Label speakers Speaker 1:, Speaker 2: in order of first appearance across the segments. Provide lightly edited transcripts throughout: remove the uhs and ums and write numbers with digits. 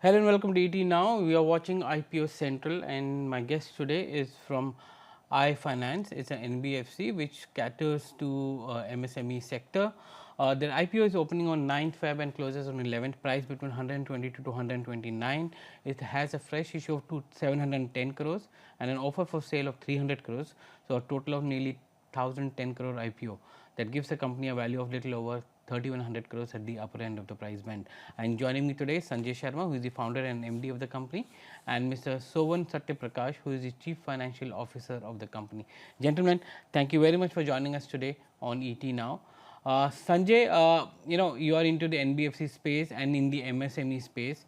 Speaker 1: Hello and welcome to ET Now. We are watching IPO Central and my guest today is from iFinance. It's an NBFC which caters to MSME sector. Their IPO is opening on 9th Feb and closes on 11th, price between 122 to 129. It has a fresh issue of 710 crores and an offer for sale of 300 crores. So, a total of nearly 1010 crore IPO. That gives the company a value of little over 3100 crores at the upper end of the price band. And joining me today is Sanjay Sharma, who is the founder and MD of the company, and Mr. Sovan Satyaprakash, who is the Chief Financial Officer of the company. Gentlemen, thank you very much for joining us today on ET Now. Sanjay, you are into the NBFC space and in the MSME space.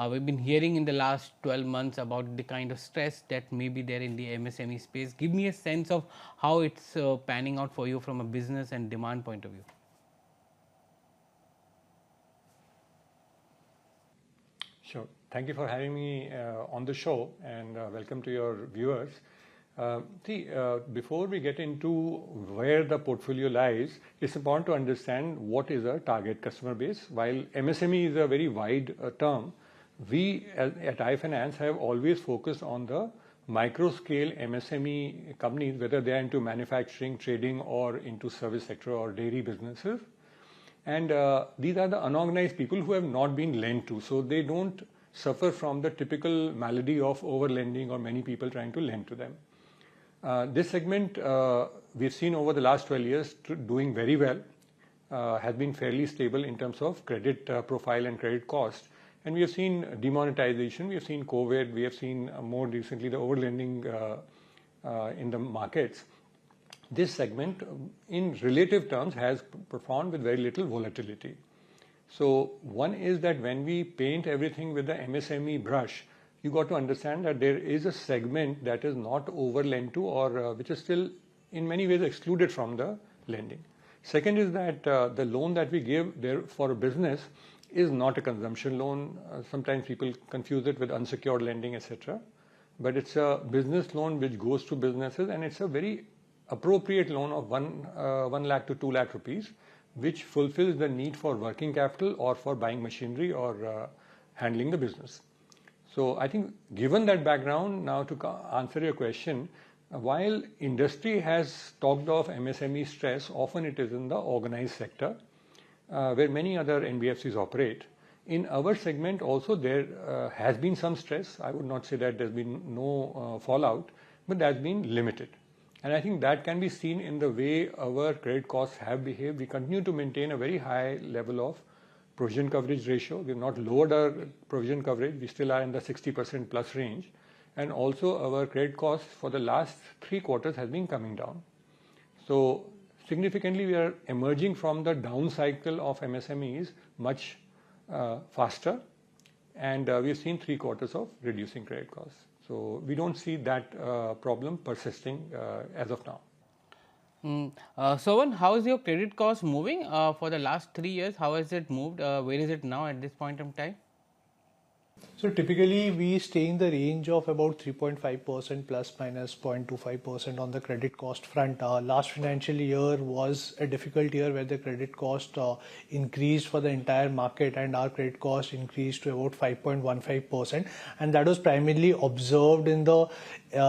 Speaker 1: We've been hearing in the last 12 months about the kind of stress that may be there in the MSME space. Give me a sense of how it's panning out for you from a business and demand point of view.
Speaker 2: Sure. Thank you for having me on the show, and welcome to your viewers. Before we get into where the portfolio lies, it's important to understand what is our target customer base. While MSME is a very wide term, we at iFinance have always focused on the micro scale MSME companies, whether they are into manufacturing, trading, or into service sector or dairy businesses. And these are the unorganized people who have not been lent to, so they don't suffer from the typical malady of over-lending or many people trying to lend to them. This segment we've seen over the last 12 years doing very well, has been fairly stable in terms of credit profile and credit cost. And we have seen demonetization, we have seen COVID, we have seen more recently the over-lending in the markets. This segment in relative terms has performed with very little volatility. So one is that when we paint everything with the MSME brush, you got to understand that there is a segment that is not over lent to, or which is still in many ways excluded from the lending. Second is that the loan that we give there for a business is not a consumption loan. Sometimes people confuse it with unsecured lending, etc. But it's a business loan which goes to businesses, and it's a very appropriate loan of 1 lakh to 2 lakh rupees, which fulfills the need for working capital or for buying machinery or handling the business. So I think given that background, now to answer your question, while industry has talked of MSME stress, often it is in the organized sector where many other NBFCs operate. In our segment also there has been some stress. I would not say that there's been no fallout, but that's been limited. And I think that can be seen in the way our credit costs have behaved. We continue to maintain a very high level of provision coverage ratio. We have not lowered our provision coverage. We still are in the 60% plus range. And also our credit costs for the last 3 quarters has been coming down. So significantly we are emerging from the down cycle of MSMEs much faster. And we have seen 3 quarters of reducing credit costs. So we don't see that problem persisting as of now.
Speaker 1: Sovan, how is your credit cost moving for the last 3 years? How has it moved? Where is it now at this point in time?
Speaker 3: So typically we stay in the range of about 3.5% plus minus 0.25% on the credit cost front. Last financial year was a difficult year where the credit cost increased for the entire market, and our credit cost increased to about 5.15%, and that was primarily observed in the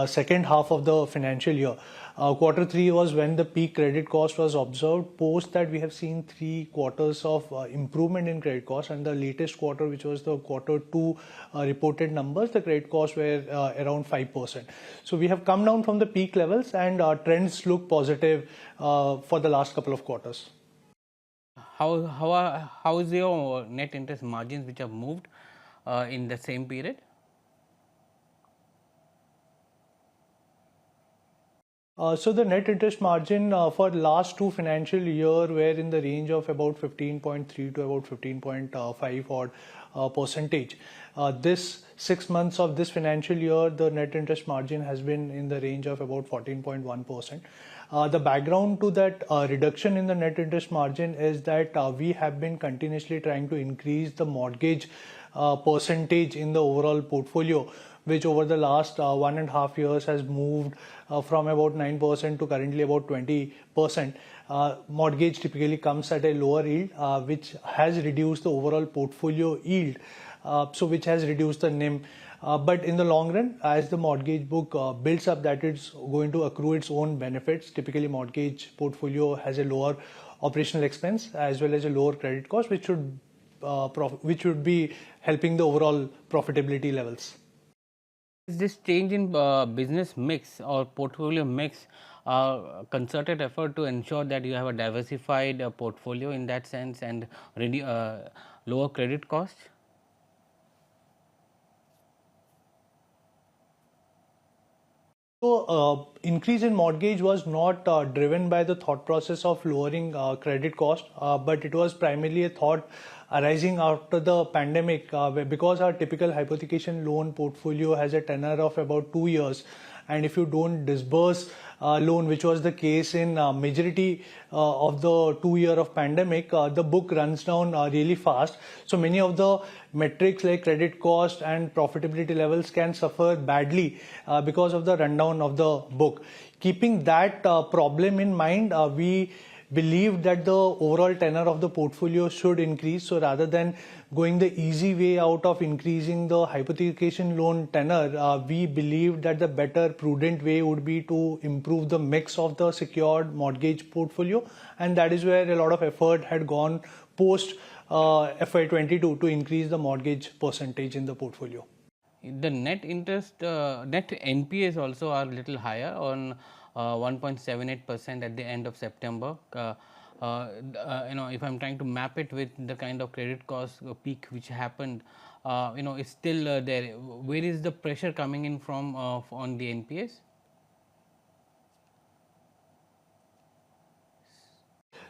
Speaker 3: second half of the financial year. Quarter 3 was when the peak credit cost was observed. Post that, we have seen 3 quarters of improvement in credit cost, and the latest quarter, which was the quarter 2 reported numbers, the credit costs were around 5%. So we have come down from the peak levels, and trends look positive for the last couple of quarters.
Speaker 1: How is your net interest margins which have moved in the same period?
Speaker 3: So the net interest margin for last 2 financial year were in the range of about 15.3 to about 15.5 odd percentage. This 6 months of this financial year, the net interest margin has been in the range of about 14.1%. The background to that reduction in the net interest margin is that we have been continuously trying to increase the mortgage percentage in the overall portfolio, which over the last 1.5 years has moved from about 9% to currently about 20%. Mortgage typically comes at a lower yield, which has reduced the overall portfolio yield. so which has reduced the NIM. But in the long run, as the mortgage book builds up, that it's going to accrue its own benefits. Typically, mortgage portfolio has a lower operational expense as well as a lower credit cost, which should be helping the overall profitability levels.
Speaker 1: Is this change in business mix or portfolio mix concerted effort to ensure that you have a diversified portfolio in that sense and lower credit costs?
Speaker 3: So, increase in mortgage was not driven by the thought process of lowering credit cost, but it was primarily a thought arising after the pandemic, because our typical hypothecation loan portfolio has a tenor of about 2 years, and if you don't disburse loan, which was the case in majority of the 2 year of pandemic, the book runs down really fast. So many of the metrics like credit cost and profitability levels can suffer badly because of the rundown of the book. Keeping that problem in mind, we believed that the overall tenor of the portfolio should increase. So rather than going the easy way out of increasing the hypothecation loan tenor, we believed that the better prudent way would be to improve the mix of the secured mortgage portfolio, and that is where a lot of effort had gone post FY22 to increase the mortgage percentage in the portfolio.
Speaker 1: The net NPAs also are a little higher on 1.78% at the end of September. If I'm trying to map it with the kind of credit cost peak which happened, it's still there. Where is the pressure coming in from on the NPAs?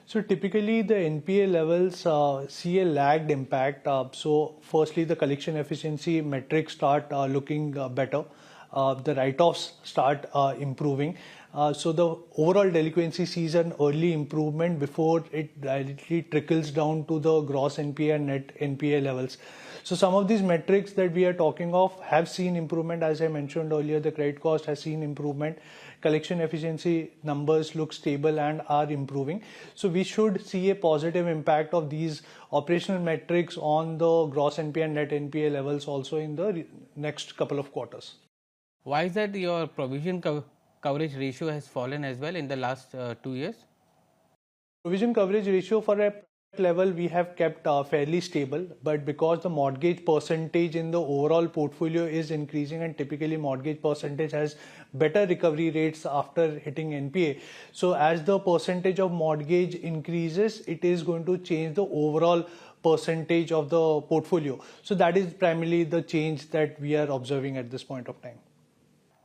Speaker 3: So typically the NPA levels see a lagged impact. So firstly, the collection efficiency metrics start looking better. The write-offs start improving. So the overall delinquency sees an early improvement before it directly trickles down to the gross NPA and net NPA levels. So some of these metrics that we are talking of have seen improvement. As I mentioned earlier, the credit cost has seen improvement. Collection efficiency numbers look stable and are improving. So we should see a positive impact of these operational metrics on the gross NPA and net NPA levels also in the next couple of quarters.
Speaker 1: Why is that your provision coverage ratio has fallen as well in the last 2 years?
Speaker 3: Provision coverage ratio for a level we have kept fairly stable, but because the mortgage percentage in the overall portfolio is increasing, and typically mortgage percentage has better recovery rates after hitting NPA. So as the percentage of mortgage increases, it is going to change the overall percentage of the portfolio. So that is primarily the change that we are observing at this point of time.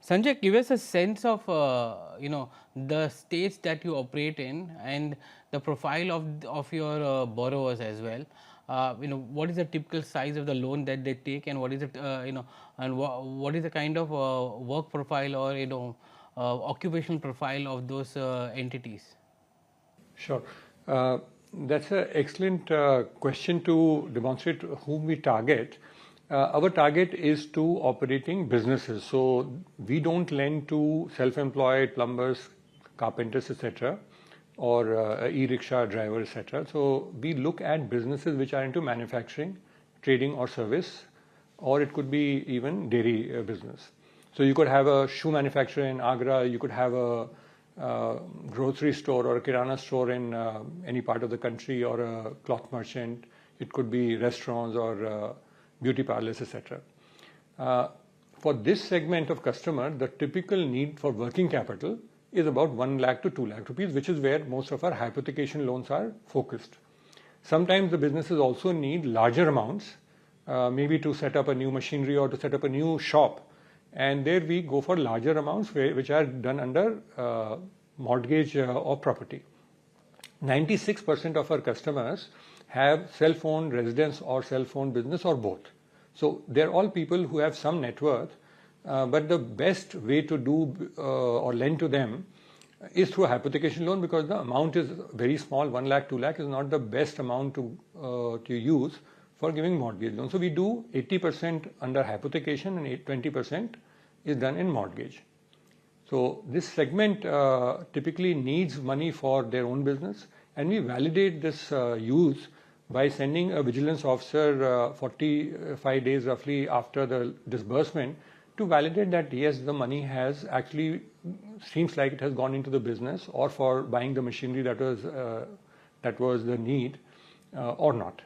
Speaker 1: Sanjay, give us a sense of the states that you operate in and the profile of your borrowers as well. What is the typical size of the loan that they take, and what is it and what is the kind of work profile or occupational profile of those entities?
Speaker 2: Sure. That's an excellent question to demonstrate whom we target. Our target is to operating businesses. So we don't lend to self-employed plumbers, carpenters, etc., or e-rickshaw drivers, etc. So we look at businesses which are into manufacturing, trading, or service, or it could be even dairy business. So you could have a shoe manufacturer in Agra, you could have a grocery store or a kirana store in any part of the country, or a cloth merchant. It could be restaurants or beauty parlors, etc. For this segment of customer, the typical need for working capital is about 1 lakh to 2 lakh rupees, which is where most of our hypothecation loans are focused. Sometimes the businesses also need larger amounts, maybe to set up a new machinery or to set up a new shop. And there we go for larger amounts which are done under mortgage or property. 96% of our customers have self-owned residence or self-owned business or both. So they're all people who have some net worth, but the best way to do or lend to them is through a hypothecation loan, because the amount is very small. 1 lakh, 2 lakh is not the best amount to use for giving mortgage loan. So we do 80% under hypothecation and 20% is done in mortgage. So this segment typically needs money for their own business, and we validate this use by sending a vigilance officer 45 days roughly after the disbursement to validate that yes, the money has actually seems like it has gone into the business or for buying the machinery that was the need or not.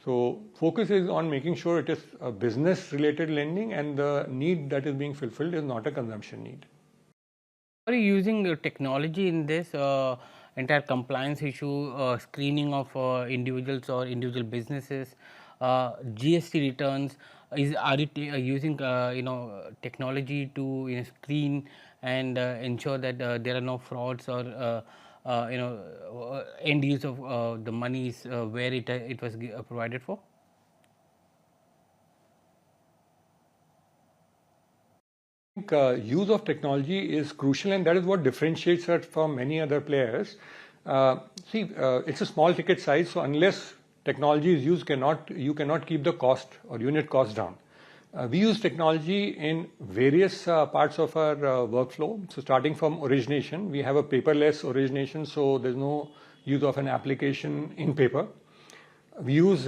Speaker 2: So focus is on making sure it is a business related lending and the need that is being fulfilled is not a consumption need.
Speaker 1: Are you using technology in this entire compliance issue, screening of individuals or individual businesses, GST returns? Are you using technology to screen and ensure that there are no frauds or end use of the monies where it was provided for?
Speaker 2: Use of technology is crucial, and that is what differentiates us from many other players. It's a small ticket size, so unless technology is used, you cannot keep the cost or unit cost down. We use technology in various parts of our workflow. So starting from origination, we have a paperless origination, so there's no use of an application in paper. We use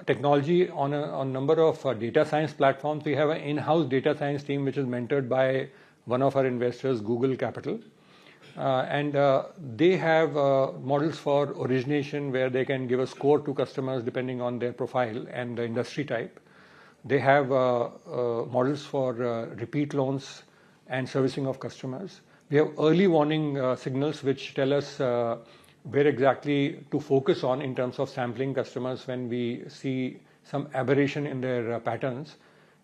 Speaker 2: technology on a number of data science platforms. We have an in-house data science team which is mentored by one of our investors, Google Capital. And they have models for origination where they can give a score to customers depending on their profile and the industry type. They have models for repeat loans and servicing of customers. We have early warning signals which tell us where exactly to focus on in terms of sampling customers when we see some aberration in their patterns.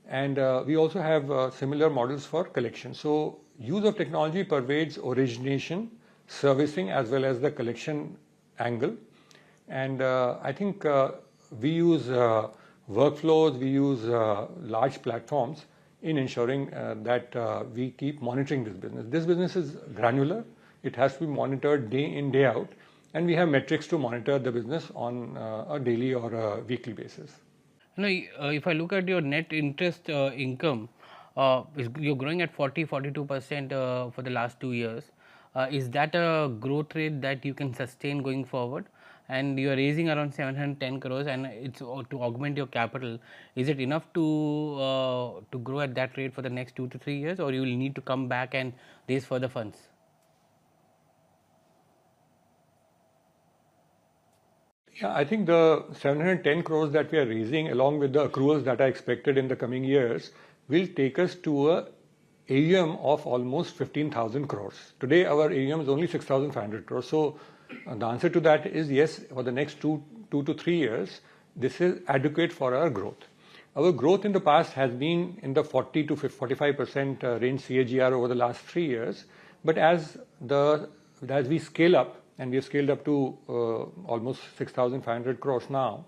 Speaker 2: And we also have similar models for collection. So use of technology pervades origination, servicing, as well as the collection angle. And I think we use workflows, we use large platforms in ensuring that we keep monitoring this business. This business is granular. It has to be monitored day in, day out. And we have metrics to monitor the business on a daily or a weekly basis.
Speaker 1: If I look at your net interest income, you're growing at 42% for the last 2 years. Is that a growth rate that you can sustain going forward? And you are raising around 710 crores, and it's to augment your capital. Is it enough to grow at that rate for the next 2 to 3 years, or you will need to come back and raise further funds?
Speaker 2: Yeah, I think the 710 crores that we are raising, along with the accruals that are expected in the coming years, will take us to a AUM of almost 15,000 crores. Today, our AUM is only 6,500 crores. So the answer to that is yes, for the next two to 3 years, this is adequate for our growth. Our growth in the past has been in the 40 to 45% range CAGR over the last 3 years. But as we scale up, and we have scaled up to almost 6,500 crores now,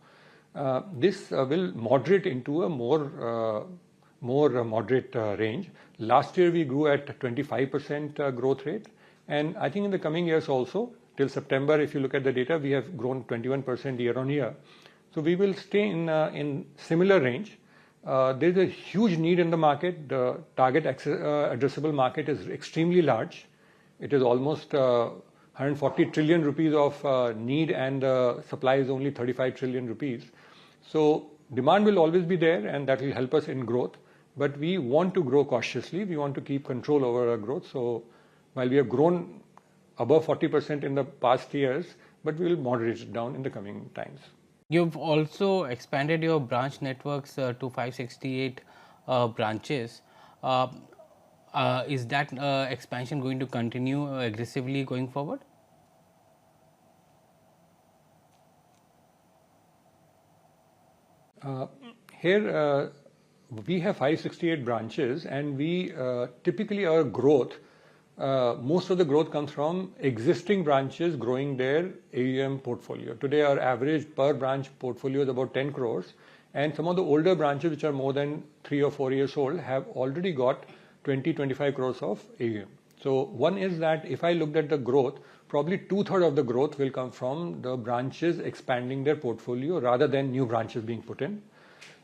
Speaker 2: this will moderate into a more moderate range. Last year we grew at 25% growth rate, and I think in the coming years also, till September, if you look at the data, we have grown 21% year on year. So we will stay in similar range. There's a huge need in the market. The target addressable market is extremely large. It is almost 140 trillion rupees of need, and supply is only 35 trillion rupees. So demand will always be there, and that will help us in growth. But we want to grow cautiously. We want to keep control over our growth. So while we have grown above 40% in the past years, but we will moderate it down in the coming times.
Speaker 1: You've also expanded your branch networks to 568 branches. Is that expansion going to continue aggressively going forward?
Speaker 2: Here we have 568 branches, and we typically our growth, most of the growth comes from existing branches growing their AUM portfolio. Today our average per branch portfolio is about 10 crores, and some of the older branches which are more than 3 or 4 years old have already got 20-25 crores of AUM. So one is that if I looked at the growth, probably 2/3 of the growth will come from the branches expanding their portfolio rather than new branches being put in.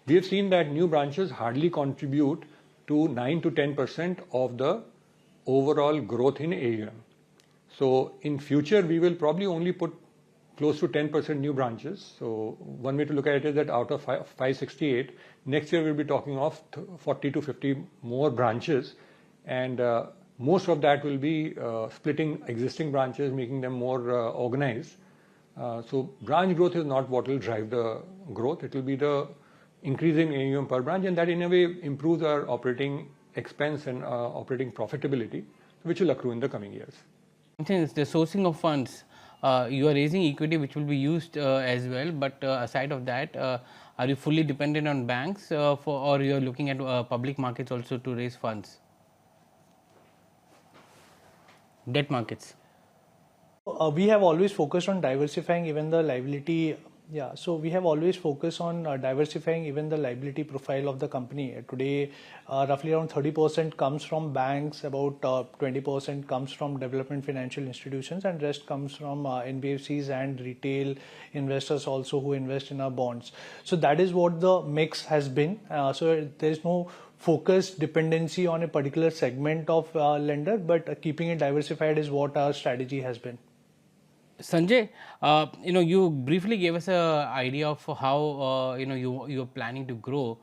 Speaker 2: We have seen that new branches hardly contribute to 9 to 10% of the overall growth in AUM. So in future, we will probably only put close to 10% new branches. So one way to look at it is that out of 568, next year we'll be talking of 40 to 50 more branches, and most of that will be splitting existing branches, making them more organized. So branch growth is not what will drive the growth. It will be the increasing AUM per branch, and that in a way improves our operating expense and operating profitability, which will accrue in the coming years.
Speaker 1: Since the sourcing of funds, you are raising equity which will be used as well, but aside of that, are you fully dependent on banks or you are looking at public markets also to raise funds? Debt markets.
Speaker 3: We have always focused on diversifying even the liability. So we have always focused on diversifying even the liability profile of the company. Today, roughly around 30% comes from banks, about 20% comes from development financial institutions, and rest comes from NBFCs and retail investors also who invest in our bonds. So that is what the mix has been. So there is no focused dependency on a particular segment of lender, but keeping it diversified is what our strategy has been.
Speaker 1: Sanjay, you briefly gave us an idea of how you are planning to grow.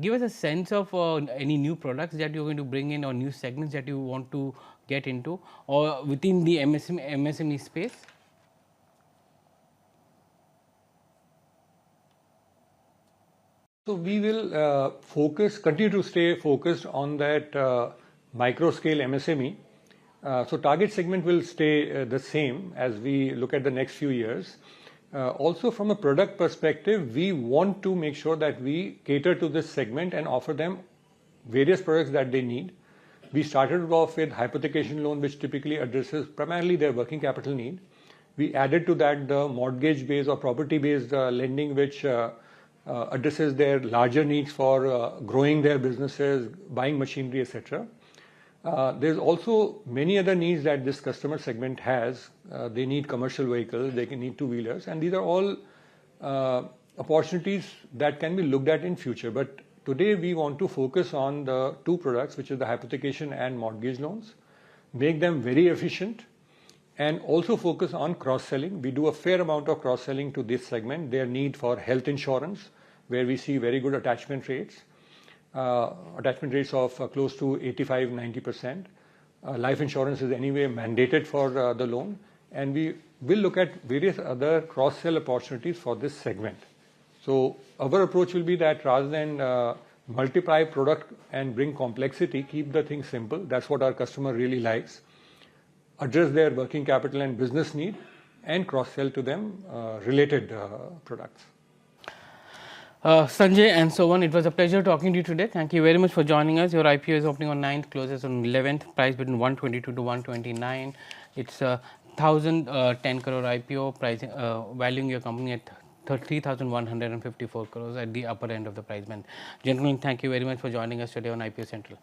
Speaker 1: Give us a sense of any new products that you are going to bring in or new segments that you want to get into or within the MSME space.
Speaker 2: So we will continue to stay focused on that micro scale MSME. So target segment will stay the same as we look at the next few years. Also from a product perspective, we want to make sure that we cater to this segment and offer them various products that they need. We started off with hypothecation loan, which typically addresses primarily their working capital need. We added to that the mortgage based or property based lending, which addresses their larger needs for growing their businesses, buying machinery, etc. There's also many other needs that this customer segment has. They need commercial vehicles, they can need two-wheelers, and these are all opportunities that can be looked at in future. But today we want to focus on the two products, which is the hypothecation and mortgage loans, make them very efficient, and also focus on cross-selling. We do a fair amount of cross-selling to this segment. Their need for health insurance, where we see very good attachment rates. Of close to 85-90%. Life insurance is anyway mandated for the loan, and we will look at various other cross-sell opportunities for this segment. So our approach will be that rather than multiply product and bring complexity, keep the thing simple. That's what our customer really likes. Address their working capital and business need, and cross-sell to them related products.
Speaker 1: Sanjay and so on, it was a pleasure talking to you today. Thank you very much for joining us. Your IPO is opening on 9th, closes on 11th, price between 122 to 129. It's a 1010 crore IPO, pricing, valuing your company at 3,154 crores at the upper end of the price band. Gentlemen, thank you very much for joining us today on IPO Central.